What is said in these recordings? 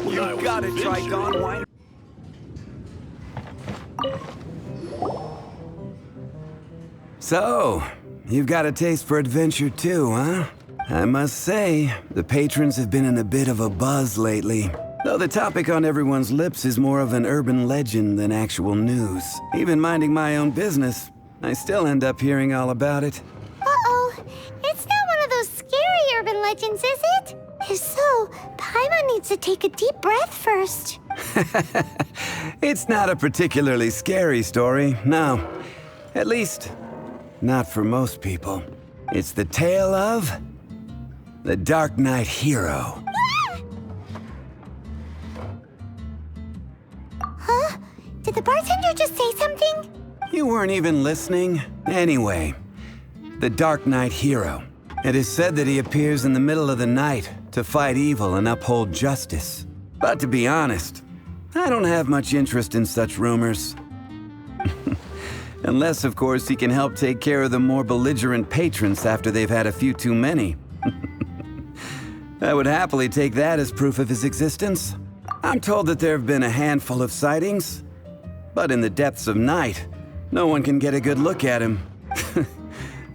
You got it, Trigon. Why? So, you've got a taste for adventure too, huh? I must say, the patrons have been in a bit of a buzz lately. Though the topic on everyone's lips is more of an urban legend than actual news. Even minding my own business, I still end up hearing all about it. Uh-oh. It's not one of those scary urban legends, is it? If so, Paimon needs to take a deep breath first. It's not a particularly scary story, no. At least, not for most people. It's the tale of the Dark Knight Hero. Huh? Did the bartender just say something? You weren't even listening. Anyway, the Dark Knight Hero. It is said that he appears in the middle of the night to fight evil and uphold justice. But to be honest, I don't have much interest in such rumors. Unless, of course, he can help take care of the more belligerent patrons after they've had a few too many. I would happily take that as proof of his existence. I'm told that there have been a handful of sightings, but in the depths of night, no one can get a good look at him.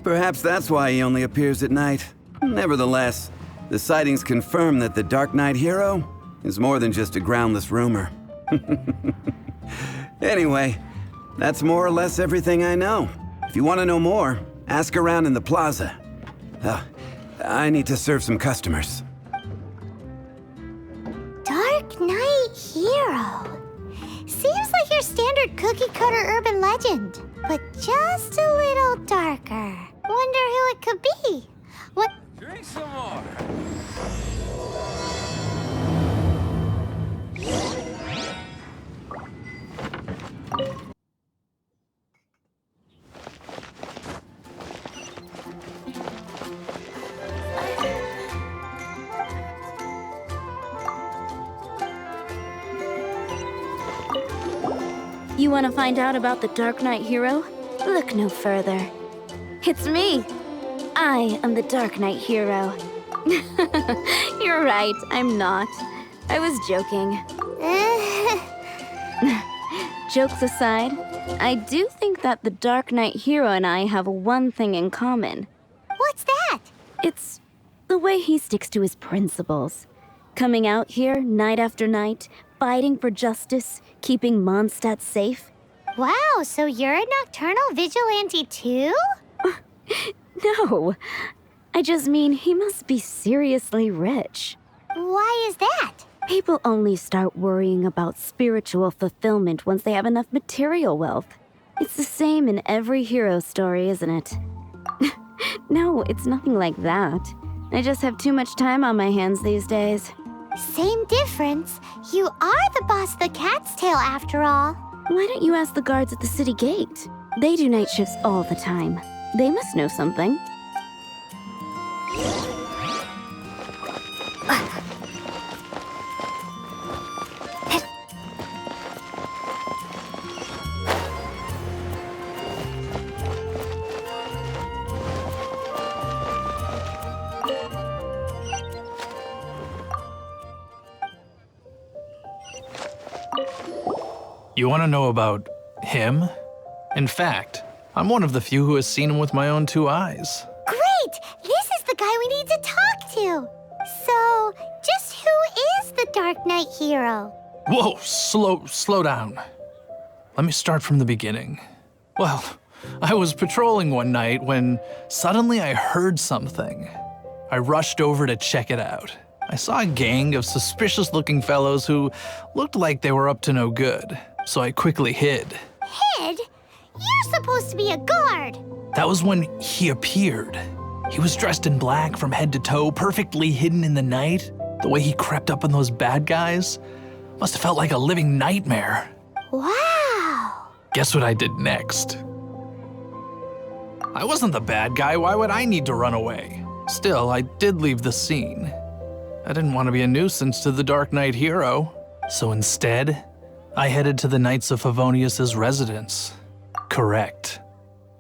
Perhaps that's why he only appears at night. Nevertheless, the sightings confirm that the Dark Knight Hero is more than just a groundless rumor. Anyway, that's more or less everything I know. If you want to know more, ask around in the plaza. I need to serve some customers. Dark Knight Hero. Seems like your standard cookie-cutter urban legend, but just a little darker. Wonder who it could be. What? Drink some more. You want to find out about the Dark Knight Hero? Look no further. It's me! I am the Dark Knight Hero. You're right, I'm not. I was joking. Jokes aside, I do think that the Dark Knight Hero and I have one thing in common. What's that? It's the way he sticks to his principles. Coming out here night after night, fighting for justice, keeping Mondstadt safe. Wow, so you're a nocturnal vigilante too? No, I just mean he must be seriously rich. Why is that? People only start worrying about spiritual fulfillment once they have enough material wealth. It's the same in every hero story, isn't it? No, it's nothing like that. I just have too much time on my hands these days. Same difference. You are the boss of the Cat's Tail after all. Why don't you ask the guards at the city gate? They do night shifts all the time. They must know something. You want to know about him? In fact, I'm one of the few who has seen him with my own two eyes. Great! This is the guy we need to talk to. So, just who is the Dark Knight Hero? Whoa, slow down. Let me start from the beginning. Well, I was patrolling one night when suddenly I heard something. I rushed over to check it out. I saw a gang of suspicious-looking fellows who looked like they were up to no good, so I quickly hid. Hid? You're supposed to be a guard. That was when he appeared. He was dressed in black from head to toe, perfectly hidden in the night. The way he crept up on those bad guys must have felt like a living nightmare. Wow. Guess what I did next? I wasn't the bad guy. Why would I need to run away? Still, I did leave the scene. I didn't want to be a nuisance to the Dark Knight Hero. So instead, I headed to the Knights of Favonius's residence. Correct.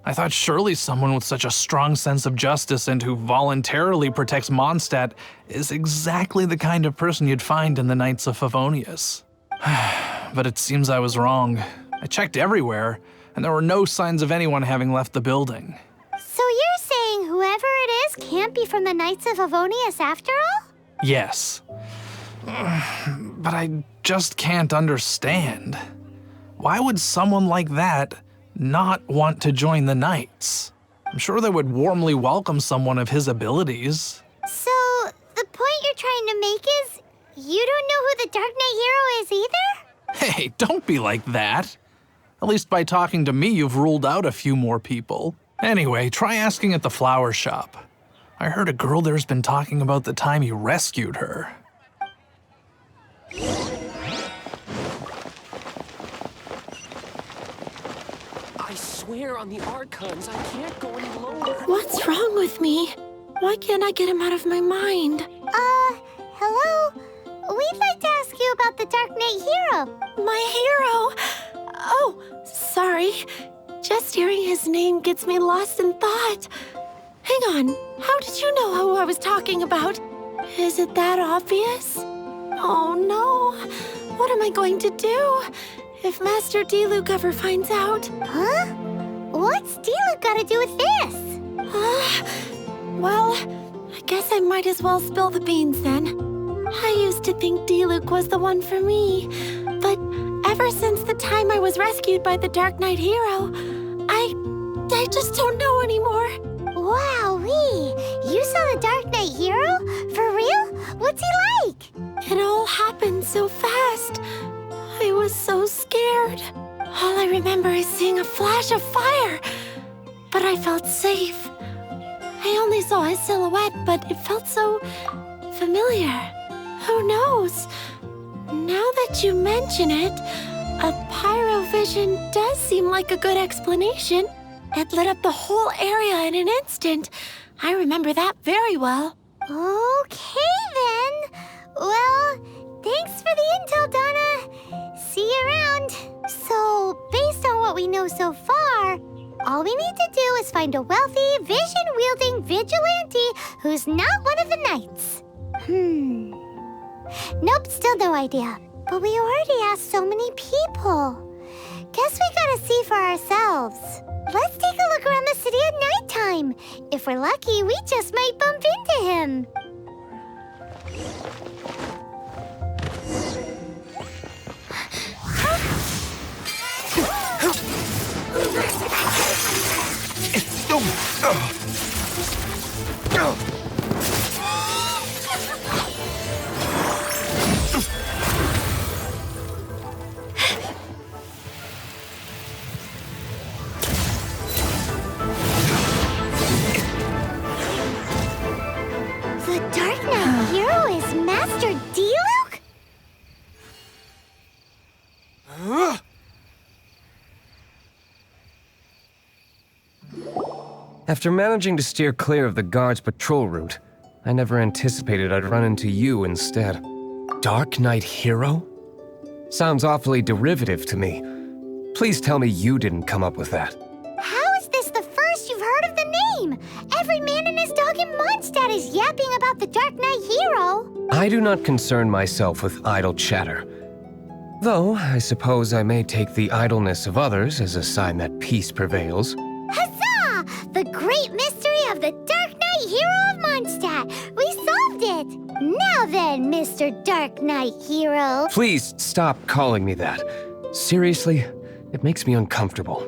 I thought surely someone with such a strong sense of justice and who voluntarily protects Mondstadt is exactly the kind of person you'd find in the Knights of Favonius. But it seems I was wrong. I checked everywhere, and there were no signs of anyone having left the building. So you're saying whoever it is can't be from the Knights of Favonius after all? Yes. But I just can't understand. Why would someone like that not want to join the Knights? I'm sure they would warmly welcome someone of his abilities. So, the point you're trying to make is you don't know who the Dark Knight hero is either? Hey, don't be like that. At least by talking to me, you've ruled out a few more people. Anyway, try asking at the flower shop. I heard a girl there's been talking about the time you rescued her. I swear on the Archons, I can't go any lower. What's wrong with me? Why can't I get him out of my mind? Hello? We'd like to ask you about the Dark Knight hero. My hero! Oh, sorry. Just hearing his name gets me lost in thought. Hang on, how did you know who I was talking about? Is it that obvious? Oh no, what am I going to do if Master Diluc ever finds out? Huh? What's Diluc got to do with this? Well, I guess I might as well spill the beans then. I used to think Diluc was the one for me, but ever since the time I was rescued by the Dark Knight hero, I just don't know anymore. Wowee! You saw the Dark Knight hero? For real? What's he like? It all happened so fast. I was so scared. All I remember is seeing a flash of fire, but I felt safe. I only saw his silhouette, but it felt so familiar. Who knows? Now that you mention it, a pyrovision does seem like a good explanation. It lit up the whole area in an instant. I remember that very well. Okay then. Well, thanks for the intel, Donna. See you around. So, based on what we know so far, all we need to do is find a wealthy, vision-wielding vigilante who's not one of the knights. Nope, still no idea. But we already asked so many people. Guess we gotta see for ourselves. Let's take a look around the city at nighttime. If we're lucky, we just might bump into him. The Dark Knight hero is Master Diluc? After managing to steer clear of the guard's patrol route, I never anticipated I'd run into you instead. Dark Knight hero? Sounds awfully derivative to me. Please tell me you didn't come up with that. How is this the first you've heard of the name? Every man and his dog in Mondstadt is yapping about the Dark Knight hero. I do not concern myself with idle chatter. Though, I suppose I may take the idleness of others as a sign that peace prevails. Huzzah! The great mystery of the Dark Knight hero of Mondstadt. We solved it. Now then, Mr. Dark Knight hero. Please stop calling me that. Seriously, it makes me uncomfortable.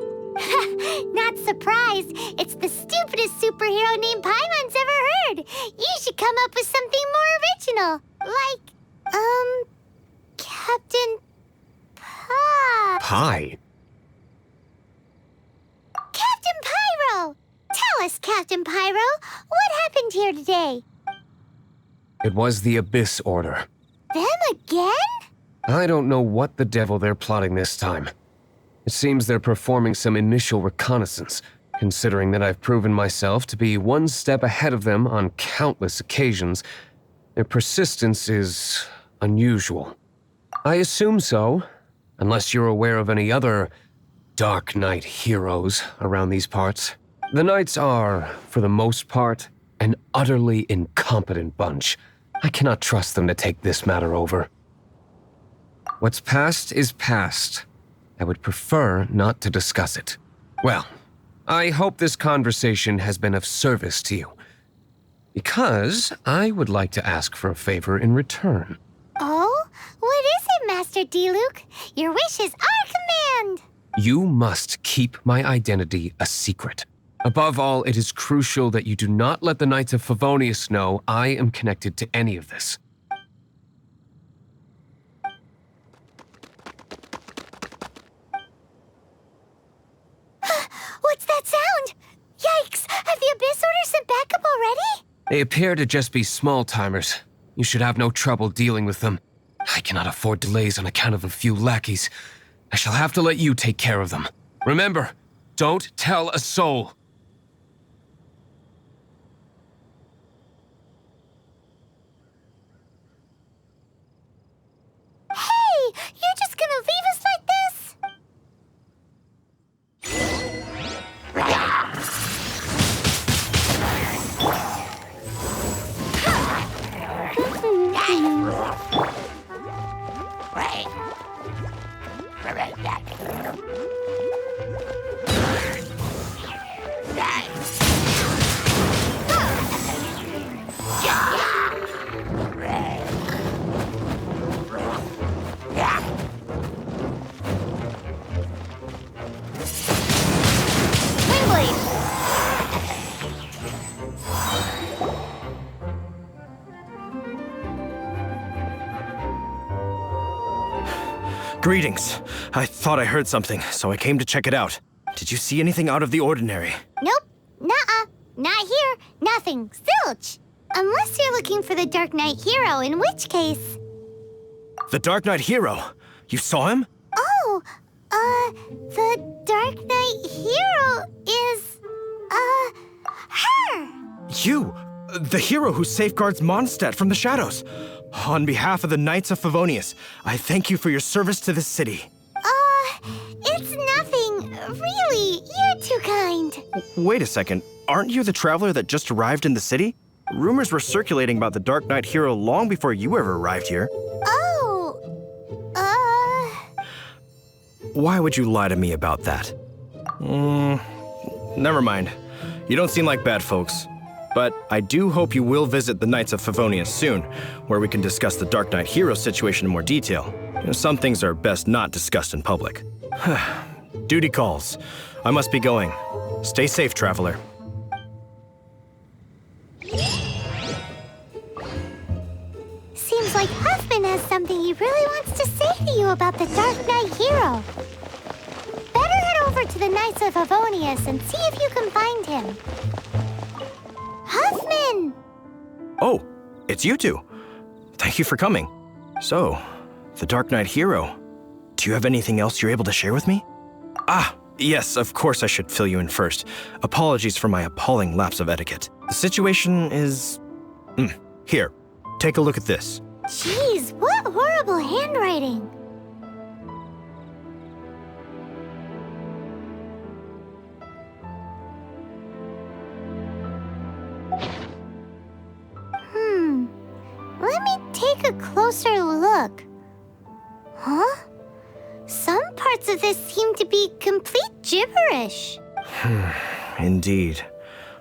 Not surprised. It's the stupidest superhero name Paimon's ever heard. You should come up with something more original. Like, Captain Pie? Captain Pyro! Tell us, Captain Pyro, what happened here today? It was the Abyss Order. Them again? I don't know what the devil they're plotting this time. It seems they're performing some initial reconnaissance, considering that I've proven myself to be one step ahead of them on countless occasions. Their persistence is unusual. I assume so, unless you're aware of any other Dark Knight heroes around these parts. The Knights are, for the most part, an utterly incompetent bunch. I cannot trust them to take this matter over. What's past is past. I would prefer not to discuss it. Well, I hope this conversation has been of service to you, because I would like to ask for a favor in return. Oh? What is it, Master Diluc? Your wish is our command! You must keep my identity a secret. Above all, it is crucial that you do not let the Knights of Favonius know I am connected to any of this. What's that sound? Yikes! Have the Abyss Order sent backup already? They appear to just be small-timers. You should have no trouble dealing with them. I cannot afford delays on account of a few lackeys. I shall have to let you take care of them. Remember, don't tell a soul. Hey! You're just gonna leave us like this? Greetings. I thought I heard something, so I came to check it out. Did you see anything out of the ordinary? Nope. Nuh-uh. Not here. Nothing. Zilch. Unless you're looking for the Dark Knight hero, in which case... The Dark Knight hero? You saw him? Oh, the Dark Knight hero is, her! You! The hero who safeguards Mondstadt from the shadows. On behalf of the Knights of Favonius, I thank you for your service to this city. It's nothing. Really, you're too kind. Wait a second. Aren't you the traveler that just arrived in the city? Rumors were circulating about the Dark Knight hero long before you ever arrived here. Oh, Why would you lie to me about that? Never mind. You don't seem like bad folks. But I do hope you will visit the Knights of Favonius soon, where we can discuss the Dark Knight hero situation in more detail. Some things are best not discussed in public. Duty calls. I must be going. Stay safe, traveler. seems like Huffman has something he really wants to say to you about the Dark Knight hero. Better head over to the Knights of Favonius and see if you can find him. Huffman! Oh, it's you two. Thank you for coming. So, the Dark Knight hero. Do you have anything else you're able to share with me? Ah, yes, of course I should fill you in first. Apologies for my appalling lapse of etiquette. The situation is... Here, take a look at this. Jeez, what horrible handwriting. Let me take a closer look. Huh? Some parts of this seem to be complete gibberish. Indeed.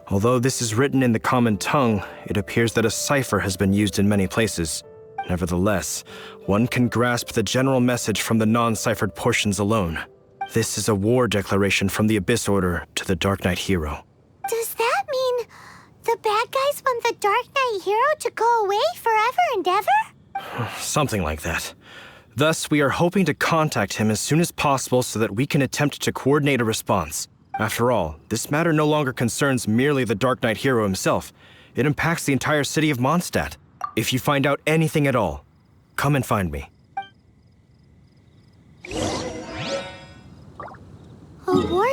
Although this is written in the common tongue, it appears that a cipher has been used in many places. Nevertheless, one can grasp the general message from the non-ciphered portions alone. This is a war declaration from the Abyss Order to the Dark Knight hero. Does that mean the bad guys want the Dark Knight hero to go away forever and ever? Something like that. Thus, we are hoping to contact him as soon as possible so that we can attempt to coordinate a response. After all, this matter no longer concerns merely the Dark Knight hero himself. It impacts the entire city of Mondstadt. If you find out anything at all, come and find me. A war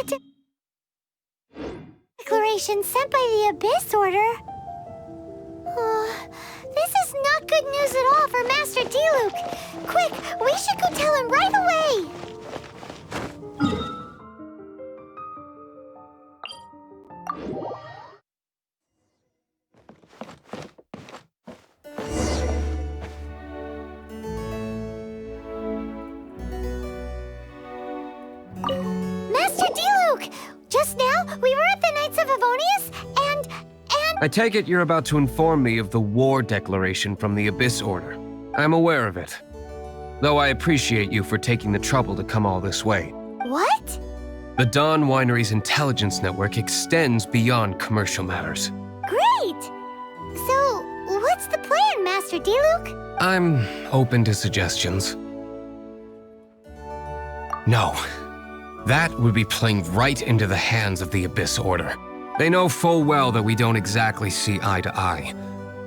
declaration sent by the Abyss Order? This is not good news at all for Master Diluc. Quick, we should go tell him right away. Diluc! Just now, we were at the Knights of Avonius, and... I take it you're about to inform me of the war declaration from the Abyss Order. I'm aware of it. Though I appreciate you for taking the trouble to come all this way. What? The Dawn Winery's intelligence network extends beyond commercial matters. Great! So, what's the plan, Master Diluc? I'm open to suggestions. No. That would be playing right into the hands of the Abyss Order. They know full well that we don't exactly see eye to eye.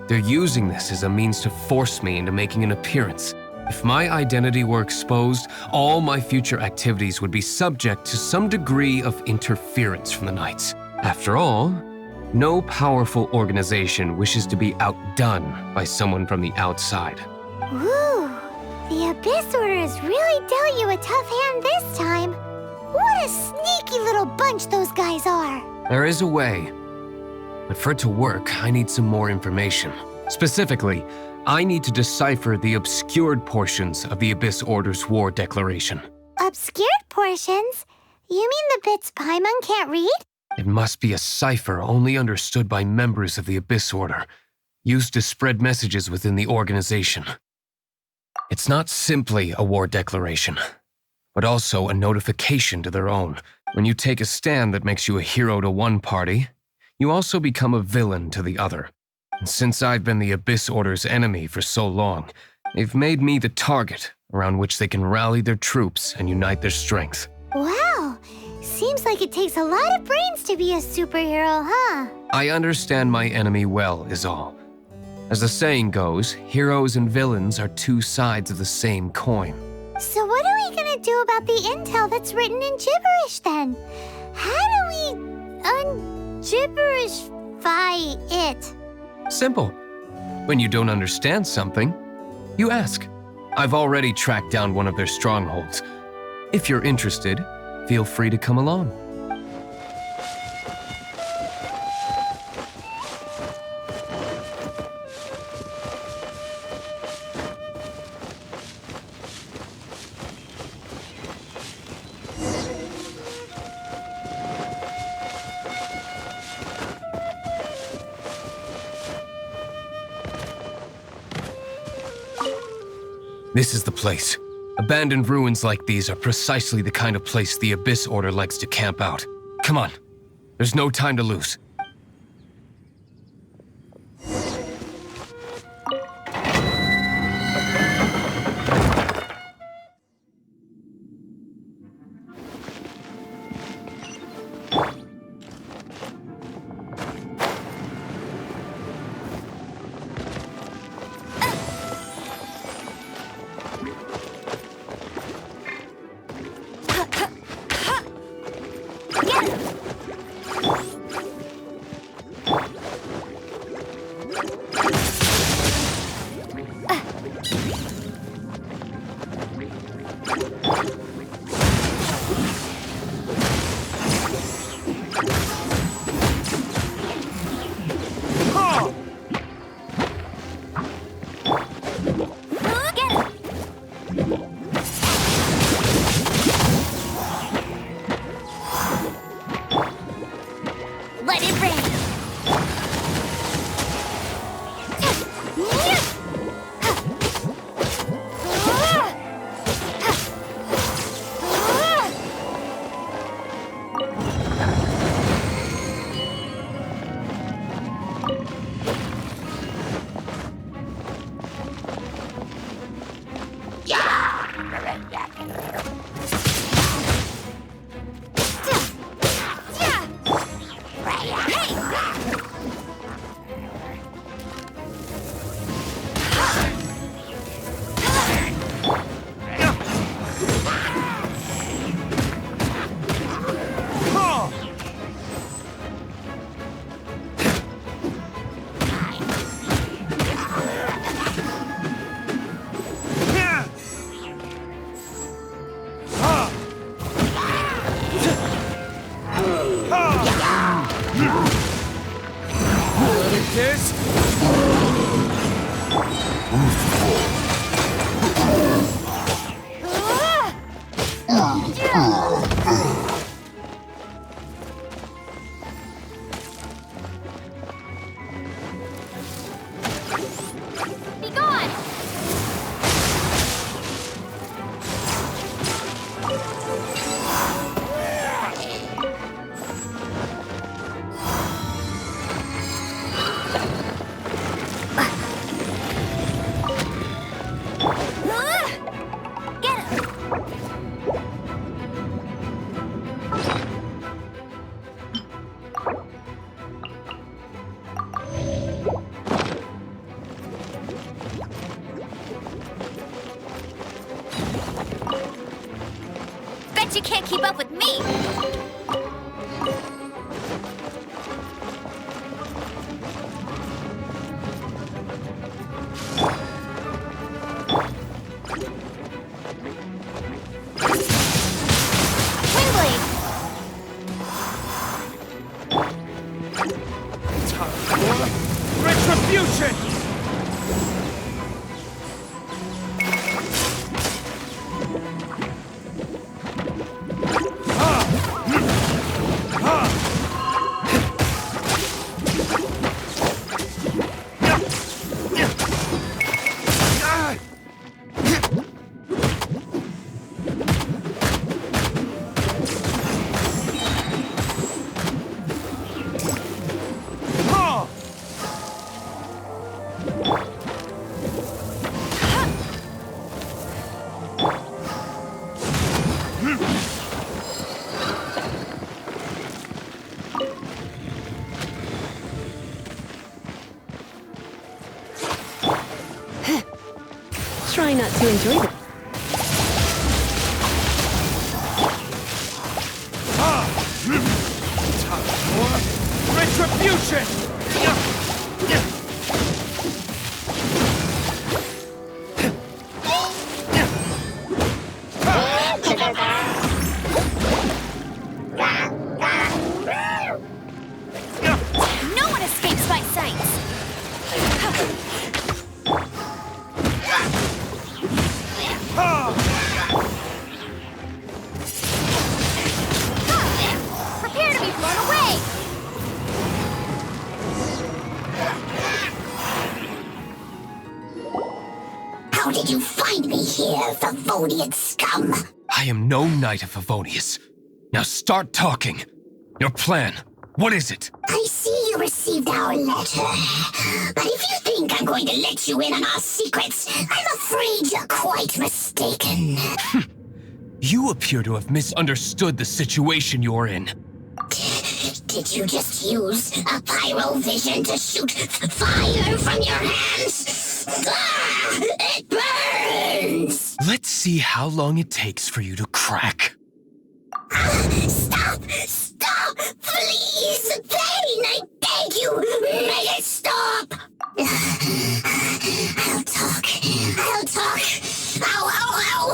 They're using this as a means to force me into making an appearance. If my identity were exposed, all my future activities would be subject to some degree of interference from the Knights. After all, no powerful organization wishes to be outdone by someone from the outside. Ooh, the Abyss Order has really dealt you a tough hand this time. What a sneaky little bunch those guys are. There is a way, but for it to work, I need some more information. Specifically, I need to decipher the obscured portions of the Abyss Order's war declaration. Obscured portions? You mean the bits Paimon can't read? It must be a cipher only understood by members of the Abyss Order, used to spread messages within the organization. It's not simply a war declaration, but also a notification to their own. When you take a stand that makes you a hero to one party, you also become a villain to the other. And since I've been the Abyss Order's enemy for so long, they've made me the target around which they can rally their troops and unite their strength. Wow, seems like it takes a lot of brains to be a superhero, huh? I understand my enemy well, is all. As the saying goes, heroes and villains are two sides of the same coin. So what are we gonna do about the intel that's written in gibberish then? How do we un-gibberishify it? Simple. When you don't understand something, you ask. I've already tracked down one of their strongholds. If you're interested, feel free to come along. This is the place. Abandoned ruins like these are precisely the kind of place the Abyss Order likes to camp out. Come on, there's no time to lose. Let it rain. Be gone! Get him! Bet you can't keep up with me! Windblade! Retribution! Try not to enjoy it. Retribution! No one escapes my sights! Prepare to be blown away! How did you find me here, Favonian scum? I am no knight of Favonius. Now start talking. Your plan. What is it? I see you received our letter. But if you think I'm going to let you in on our secrets, I'm afraid you're quite mistaken. You appear to have misunderstood the situation you're in. Did you just use a pyrovision to shoot fire from your hands? Ah, it burns! Let's see how long it takes for you to crack. Stop! Stop! Please! Pain, I beg you! Make it stop! I'll talk. I'll talk. Ow, ow, ow!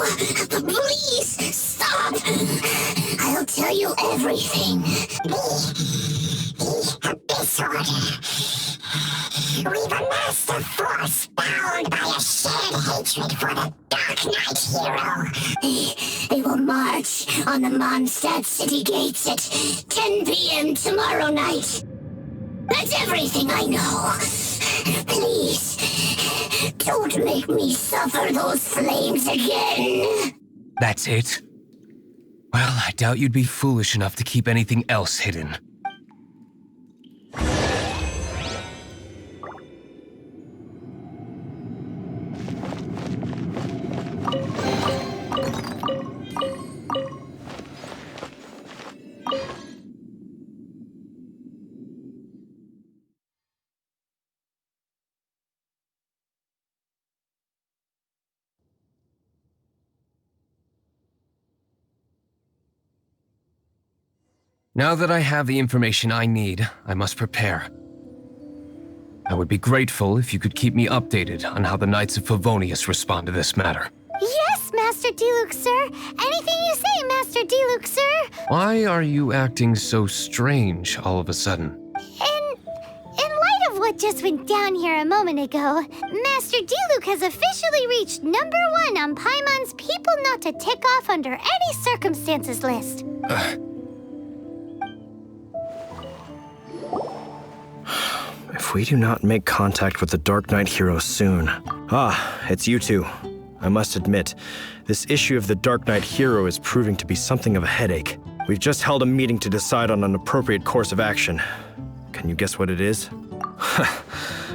Please, stop! I'll tell you everything. Disorder. We've amassed a force bound by a shared hatred for the Dark Knight hero. They will march on the Mondstadt city gates at 10 p.m. tomorrow night. That's everything I know. Please, don't make me suffer those flames again. That's it? Well, I doubt you'd be foolish enough to keep anything else hidden. Now that I have the information I need, I must prepare. I would be grateful if you could keep me updated on how the Knights of Favonius respond to this matter. Yes, Master Diluc, sir. Anything you say, Master Diluc, sir. Why are you acting so strange all of a sudden? In light of what just went down here a moment ago, Master Diluc has officially reached #1 on Paimon's People Not to Tick Off Under Any Circumstances list. If If we do not make contact with the Dark Knight hero soon... Ah, it's you two. I must admit, this issue of the Dark Knight hero is proving to be something of a headache. We've just held a meeting to decide on an appropriate course of action. Can you guess what it is?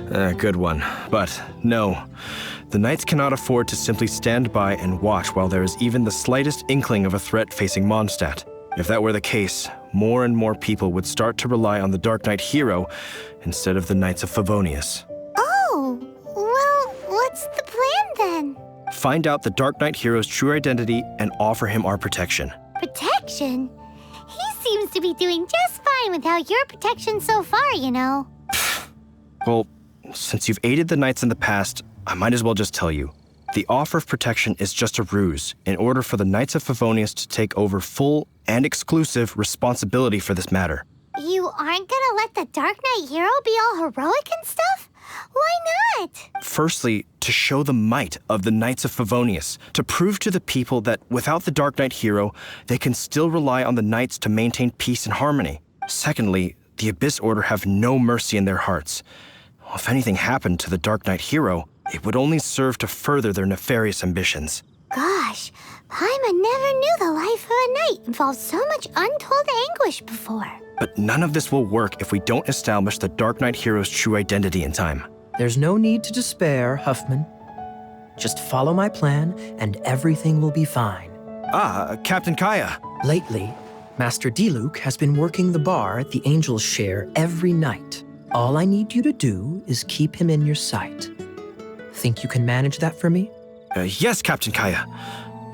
Good one. But no, the Knights cannot afford to simply stand by and watch while there is even the slightest inkling of a threat facing Mondstadt. If that were the case, more and more people would start to rely on the Dark Knight hero instead of the Knights of Favonius. Oh, well, what's the plan then? Find out the Dark Knight hero's true identity and offer him our protection. Protection? He seems to be doing just fine without your protection so far, you know. Well, since you've aided the Knights in the past, I might as well just tell you. The offer of protection is just a ruse in order for the Knights of Favonius to take over full and exclusive responsibility for this matter. You aren't gonna let the Dark Knight hero be all heroic and stuff? Why not? Firstly, to show the might of the Knights of Favonius, to prove to the people that without the Dark Knight hero, they can still rely on the Knights to maintain peace and harmony. Secondly, the Abyss Order have no mercy in their hearts. If anything happened to the Dark Knight hero, it would only serve to further their nefarious ambitions. Gosh, Paimon never knew the life of a knight involved so much untold anguish before. But none of this will work if we don't establish the Dark Knight hero's true identity in time. There's no need to despair, Huffman. Just follow my plan and everything will be fine. Captain Kaya. Lately, Master Diluc has been working the bar at the Angel's Share every night. All I need you to do is keep him in your sight. Think you can manage that for me? Yes, Captain Kaya.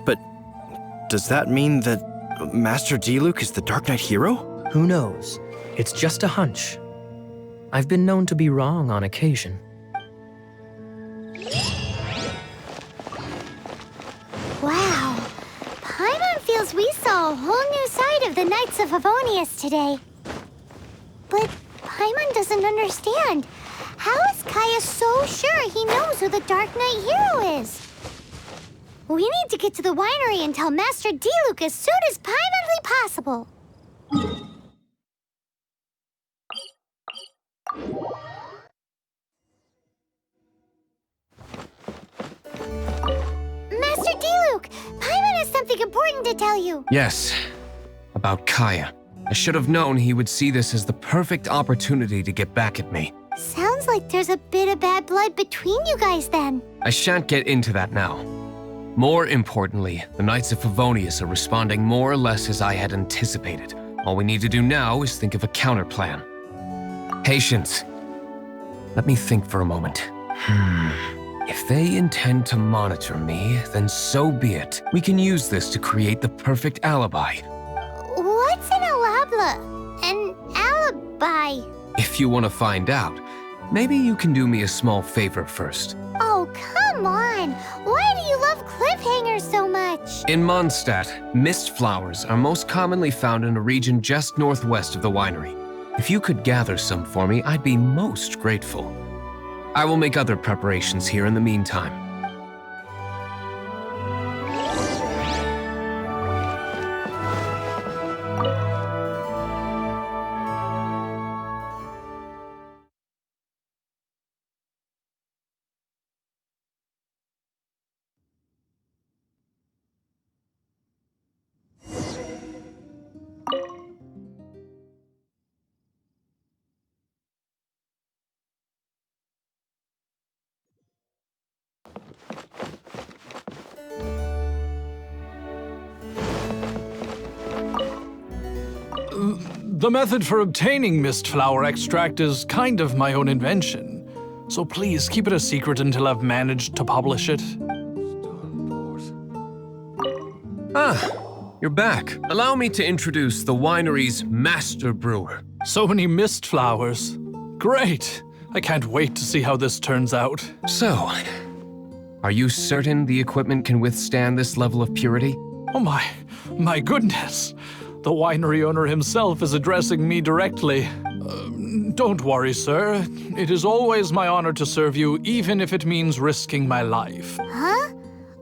But does that mean that Master Diluc is the Dark Knight hero? Who knows? It's just a hunch. I've been known to be wrong on occasion. Wow, Paimon feels we saw a whole new side of the Knights of Favonius today. But Paimon doesn't understand. How is Kaya so sure he knows who the Dark Knight hero is? We need to get to the winery and tell Master Diluc as soon as Paimonly possible. Master Diluc, Paimon has something important to tell you. Yes, about Kaya. I should have known he would see this as the perfect opportunity to get back at me. Sounds like there's a bit of bad blood between you guys then. I shan't get into that now. More importantly, the Knights of Favonius are responding more or less as I had anticipated. All we need to do now is think of a counterplan. Patience. Let me think for a moment. If they intend to monitor me, then so be it. We can use this to create the perfect alibi. What's an alabla? An alibi? If you want to find out, maybe you can do me a small favor first. Oh, come on. Why do you love cliffhangers so much? In Mondstadt, mist flowers are most commonly found in a region just northwest of the winery. If you could gather some for me, I'd be most grateful. I will make other preparations here in the meantime. The method for obtaining mist flower extract is kind of my own invention. So please keep it a secret until I've managed to publish it. You're back. Allow me to introduce the winery's master brewer. So many mist flowers. Great. I can't wait to see how this turns out. So, are you certain the equipment can withstand this level of purity? Oh my goodness. The winery owner himself is addressing me directly. Don't worry, sir. It is always my honor to serve you, even if it means risking my life. Huh?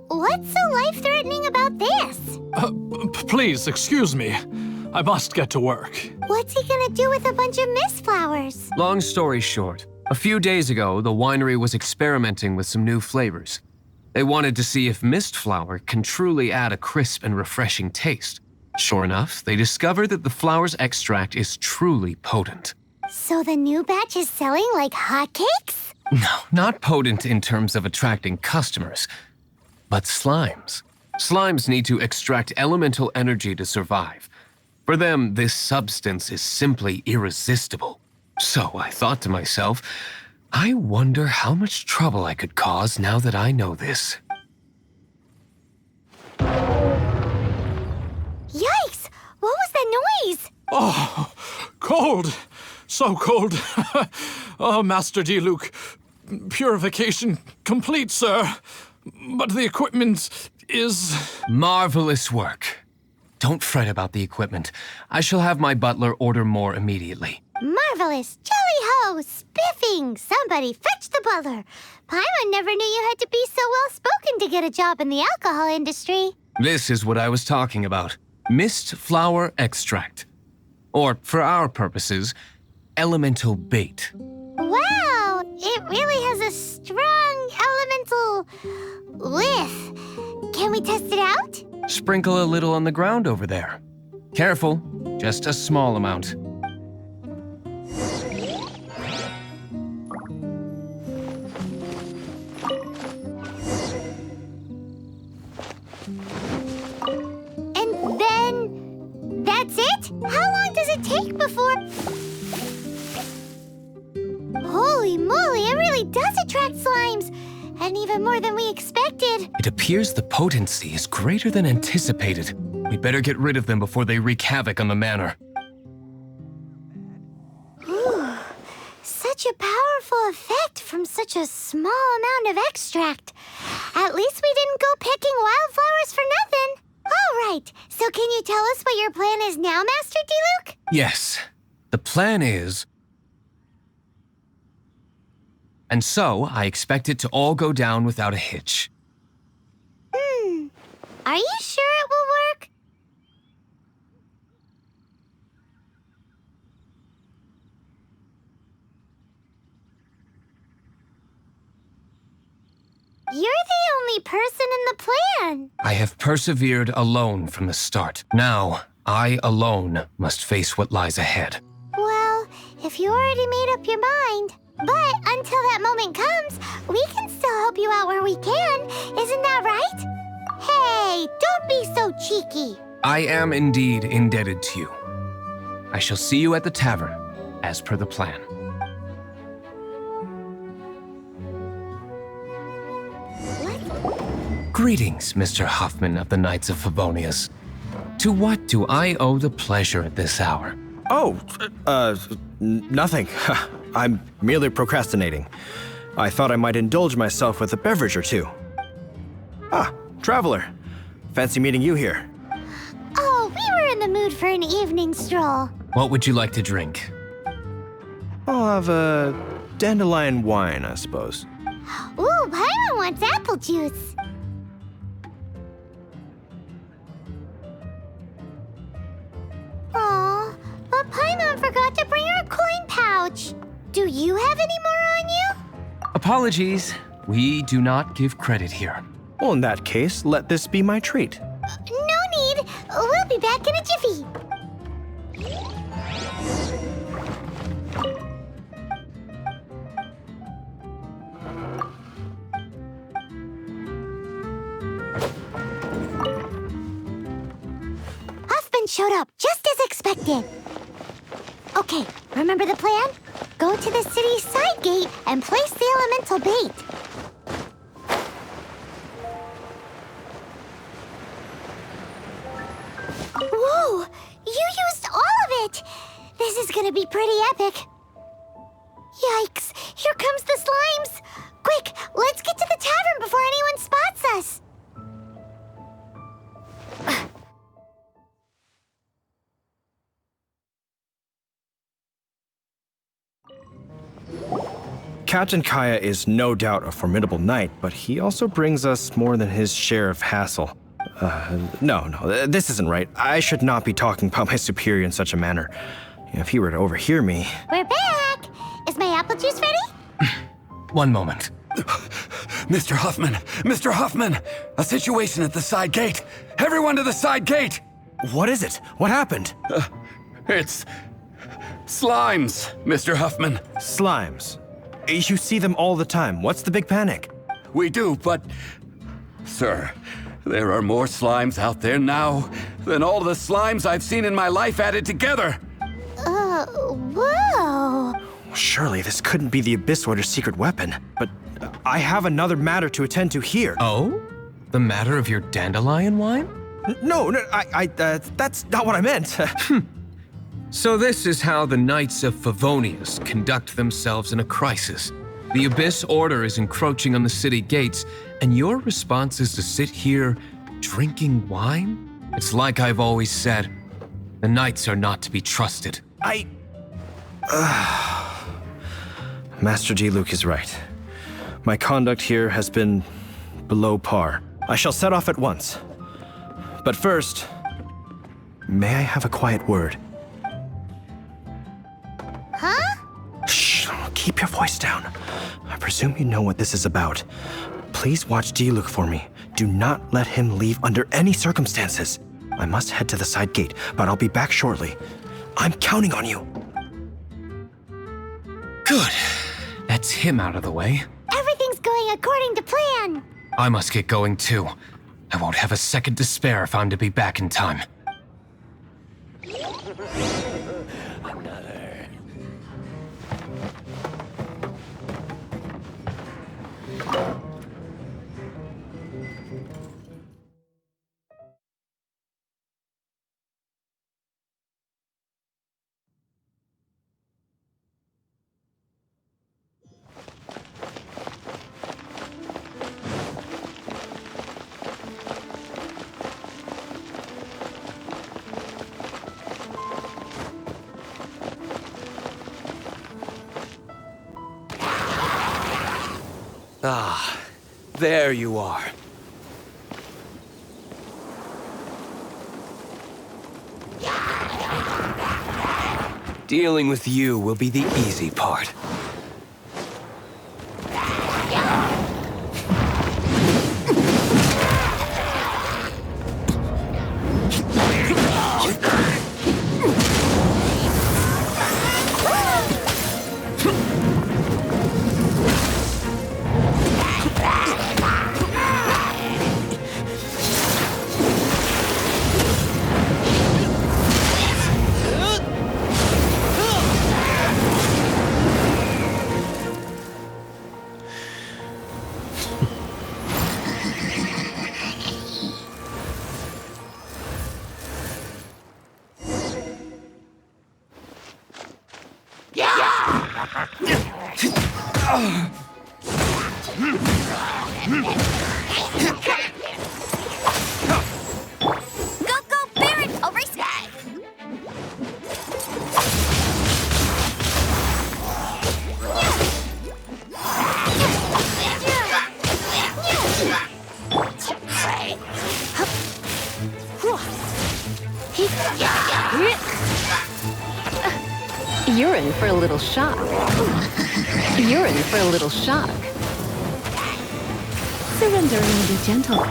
What's so life-threatening about this? Please, excuse me. I must get to work. What's he gonna do with a bunch of mist flowers? Long story short, A few days ago, the winery was experimenting with some new flavors. They wanted to see if mist flower can truly add a crisp and refreshing taste. Sure enough, they discovered that the flower's extract is truly potent. So the new batch is selling like hotcakes? No, not potent in terms of attracting customers, but slimes. Slimes need to extract elemental energy to survive. For them, this substance is simply irresistible. So I thought to myself, I wonder how much trouble I could cause now that I know this. Yikes! What was that noise? Oh, cold. So cold. Oh, Master Diluc. Purification complete, sir. But the equipment is... Marvelous work. Don't fret about the equipment. I shall have my butler order more immediately. Marvelous! Jolly-ho! Spiffing! Somebody fetch the butler! Paimon never knew you had to be so well-spoken to get a job in the alcohol industry. This is what I was talking about. Mist flower extract. Or, for our purposes, elemental bait. Wow! It really has a strong elemental whiff. Can we test it out? Sprinkle a little on the ground over there. Careful, just a small amount. And then... that's it? How long does it take before... Holy moly, it really does attract slimes! And even more than we expected. It appears the potency is greater than anticipated. We better get rid of them before they wreak havoc on the manor. Ooh, such a powerful effect from such a small amount of extract. At least we didn't go picking wildflowers for nothing. All right, so can you tell us what your plan is now, Master Diluc? Yes, the plan is... And so, I expect it to all go down without a hitch. Are you sure it will work? You're the only person in the plan. I have persevered alone from the start. Now, I alone must face what lies ahead. Well, if you already made up your mind. But until that moment comes, we can still help you out where we can. Isn't that right? Hey, don't be so cheeky. I am indeed indebted to you. I shall see you at the tavern, as per the plan. Greetings, Mr. Hoffman of the Knights of Favonius. To what do I owe the pleasure at this hour? Oh, nothing. I'm merely procrastinating. I thought I might indulge myself with a beverage or two. Ah, traveler. Fancy meeting you here. Oh, we were in the mood for an evening stroll. What would you like to drink? I'll have a dandelion wine, I suppose. Ooh, Paimon wants apple juice. Aw, but Paimon forgot to bring her coin pouch. Do you have any more on you? Apologies. We do not give credit here. Well, in that case, let this be my treat. No need. We'll be back in a jiffy. Huffman showed up just as expected. Okay, remember the plan? Go to the city's side gate and place the elemental bait. Whoa! You used all of it! This is gonna be pretty epic. Yikes! Here comes the slimes! Quick, let's get to the tavern before anyone spots us! Captain Kaya is no doubt a formidable knight, but he also brings us more than his share of hassle. No, this isn't right. I should not be talking about my superior in such a manner. If he were to overhear me... We're back! Is my apple juice ready? One moment. Mr. Huffman! Mr. Huffman! A situation at the side gate! Everyone to the side gate! What is it? What happened? It's... slimes, Mr. Huffman. Slimes. You see them all the time. What's the big panic? We do, but... Sir, there are more slimes out there now than all the slimes I've seen in my life added together. Whoa. Surely this couldn't be the Abyss Order's secret weapon. But I have another matter to attend to here. Oh? The matter of your dandelion wine? No, that's not what I meant. So this is how the Knights of Favonius conduct themselves in a crisis. The Abyss Order is encroaching on the city gates, and your response is to sit here drinking wine? It's like I've always said, the Knights are not to be trusted. Master Diluc is right. My conduct here has been below par. I shall set off at once. But first, may I have a quiet word? Huh? Shh, keep your voice down. I presume you know what this is about. Please watch Diluc for me. Do not let him leave under any circumstances. I must head to the side gate, but I'll be back shortly. I'm counting on you. Good. That's him out of the way. Everything's going according to plan. I must get going too. I won't have a second to spare if I'm to be back in time. Ah, there you are. Dealing with you will be the easy part. You're in for a little shock. You're in for a little shock. Surrender and be gentle.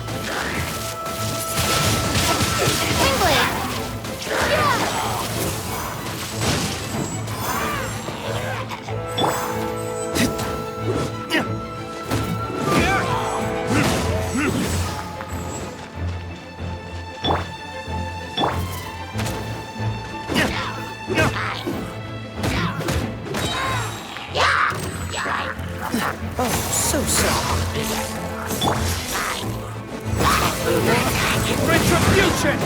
Retribution!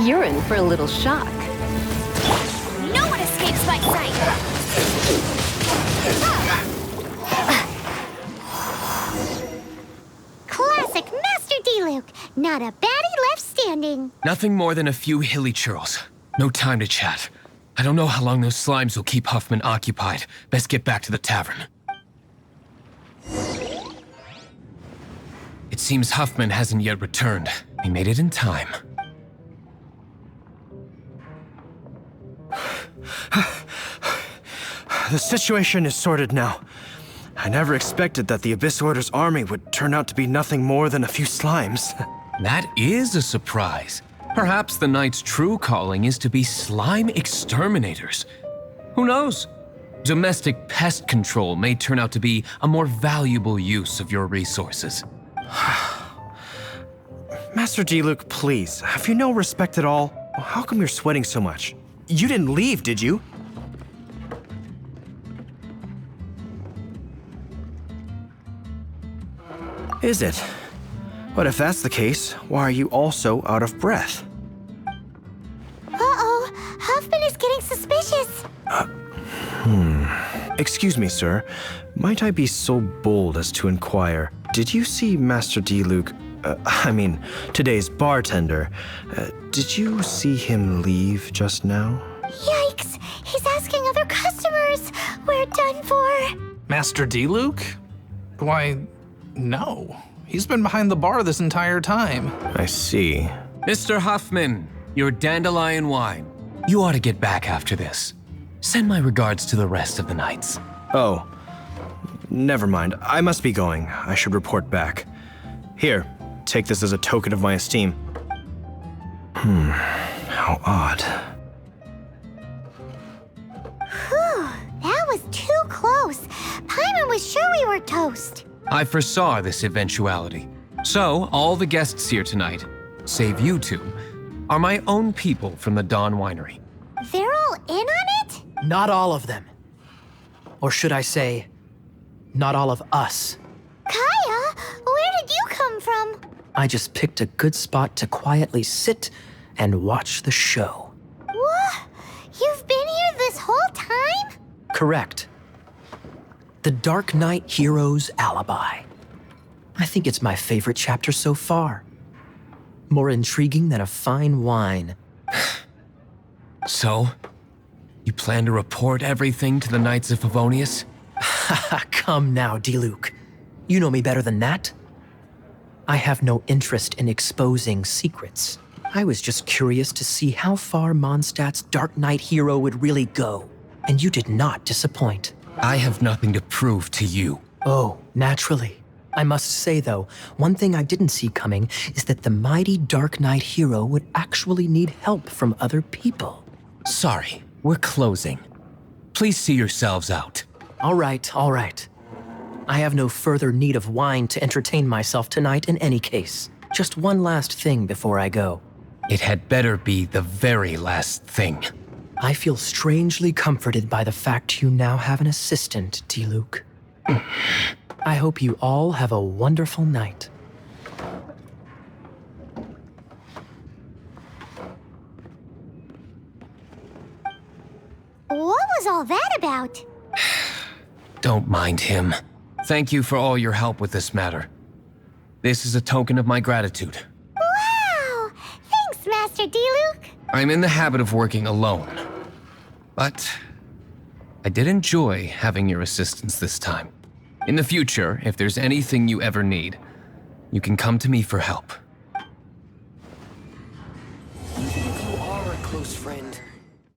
You're in for a little shock. No one escapes my sight. Classic Master Diluc. Not a baddie left standing. Nothing more than a few hilly churls. No time to chat. I don't know how long those slimes will keep Huffman occupied. Best get back to the tavern. It seems Huffman hasn't yet returned. He made it in time. The situation is sorted now. I never expected that the Abyss Order's army would turn out to be nothing more than a few slimes. That is a surprise. Perhaps the Knight's true calling is to be slime exterminators. Who knows? Domestic pest control may turn out to be a more valuable use of your resources. Master Diluc, please, have you no respect at all? How come you're sweating so much? You didn't leave, did you? Is it? But if that's the case, why are you also out of breath? Uh-oh, Huffman is getting suspicious. Excuse me, sir. Might I be so bold as to inquire, did you see Master Diluc, today's bartender, did you see him leave just now? Yikes, he's asking other customers. We're done for. Master Diluc? Why, no. He's been behind the bar this entire time. I see. Mr. Huffman, your dandelion wine. You ought to get back after this. Send my regards to the rest of the knights. Oh, never mind. I must be going. I should report back. Here, take this as a token of my esteem. How odd. Whew, that was too close. Paimon was sure we were toast. I foresaw this eventuality. So, all the guests here tonight, save you two, are my own people from the Dawn Winery. They're all in on it? Not all of them. Or should I say, not all of us. Kaya, where did you come from? I just picked a good spot to quietly sit and watch the show. What? You've been here this whole time? Correct. The Dark Knight Hero's Alibi. I think it's my favorite chapter so far. More intriguing than a fine wine. So, you plan to report everything to the Knights of Favonius? Come now, Diluc. You know me better than that. I have no interest in exposing secrets. I was just curious to see how far Mondstadt's Dark Knight hero would really go. And you did not disappoint. I have nothing to prove to you. Oh, naturally. I must say, though, one thing I didn't see coming is that the mighty Dark Knight hero would actually need help from other people. Sorry, we're closing. Please see yourselves out. All right, all right. I have no further need of wine to entertain myself tonight in any case. Just one last thing before I go. It had better be the very last thing. I feel strangely comforted by the fact you now have an assistant, Diluc. I hope you all have a wonderful night. What was all that about? Don't mind him. Thank you for all your help with this matter. This is a token of my gratitude. Wow! Thanks, Master Diluc. I'm in the habit of working alone. But I did enjoy having your assistance this time. In the future, if there's anything you ever need, you can come to me for help. Even if you are a close friend,